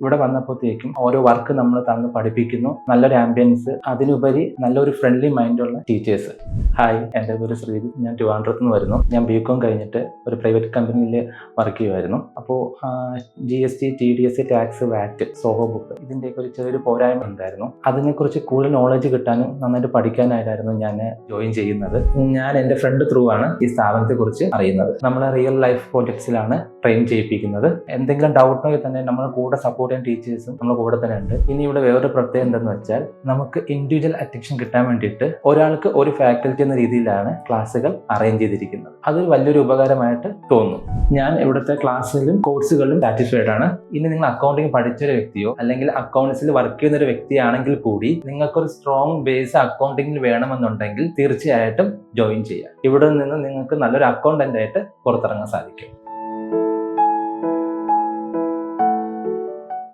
ഇവിടെ വന്നപ്പോഴത്തേക്കും ഓരോ വർക്ക് നമ്മൾ തന്ന് പഠിപ്പിക്കുന്നു, നല്ലൊരു ആംബിയൻസ്, അതിനുപരി നല്ലൊരു ഫ്രണ്ട്ലി മൈൻഡുള്ള ടീച്ചേഴ്സ്. ഹായ്, എൻ്റെ പേര് ശ്രീജിത്ത്. ഞാൻ ട്രിവാൻഡ്രത്ത് നിന്ന് വരുന്നു. ഞാൻ BCom കഴിഞ്ഞിട്ട് ഒരു പ്രൈവറ്റ് കമ്പനിയിൽ വർക്ക് ചെയ്യുമായിരുന്നു. അപ്പോൾ GST, TDS, tax, VAT, Zoho book, ഇതിൻ്റെയൊക്കെ ഒരു ചെറിയൊരു പോരായ്മ ഉണ്ടായിരുന്നു. അതിനെക്കുറിച്ച് കൂടുതൽ നോളജ് കിട്ടാനും നന്നായിട്ട് പഠിക്കാനായിട്ടായിരുന്നു ഞാൻ ജോയിൻ ചെയ്യുന്നത്. ഞാൻ എൻ്റെ ഫ്രണ്ട് ത്രൂ ആണ് ഈ സ്ഥാപനത്തെക്കുറിച്ച് അറിയുന്നത്. നമ്മളെ റിയൽ ലൈഫ് പ്രോജക്ട്സിലാണ് ട്രെയിൻ ചെയ്യിപ്പിക്കുന്നത്. എന്തെങ്കിലും ഡൗട്ട് ഉണ്ടെങ്കിൽ തന്നെ നമ്മളെ കൂടെ സപ്പോർട്ട് ചെയ്യുന്ന ടീച്ചേഴ്സും നമ്മുടെ കൂടെ തന്നെ ഉണ്ട്. ഇനി ഇവിടെ വേറൊരു പ്രത്യേകത എന്തെന്ന് വെച്ചാൽ, നമുക്ക് ഇൻഡിവിജ്വൽ അറ്റൻഷൻ കിട്ടാൻ വേണ്ടിയിട്ട് ഒരാൾക്ക് ഒരു ഫാക്കൽറ്റി എന്ന രീതിയിലാണ് ക്ലാസ്സുകൾ അറേഞ്ച് ചെയ്തിരിക്കുന്നത്. അത് വലിയൊരു ഉപകാരമായിട്ട് തോന്നുന്നു. ഞാൻ ഇവിടുത്തെ ക്ലാസ്സിലും കോഴ്സുകളിലും സാറ്റിസ്ഫൈഡ് ആണ്. ഇനി നിങ്ങൾ അക്കൗണ്ടിങ് പഠിച്ചൊരു വ്യക്തിയോ അല്ലെങ്കിൽ അക്കൗണ്ട്സിൽ വർക്ക് ചെയ്യുന്ന ഒരു വ്യക്തിയാണെങ്കിൽ കൂടി നിങ്ങൾക്കൊരു സ്ട്രോങ് ബേസ് അക്കൗണ്ടിങ്ങിൽ വേണമെന്നുണ്ടെങ്കിൽ തീർച്ചയായിട്ടും ജോയിൻ ചെയ്യാം. ഇവിടെ നിന്ന് നിങ്ങൾക്ക് നല്ലൊരു അക്കൗണ്ടന്റ് ആയിട്ട് പുറത്തിറങ്ങാൻ സാധിക്കും.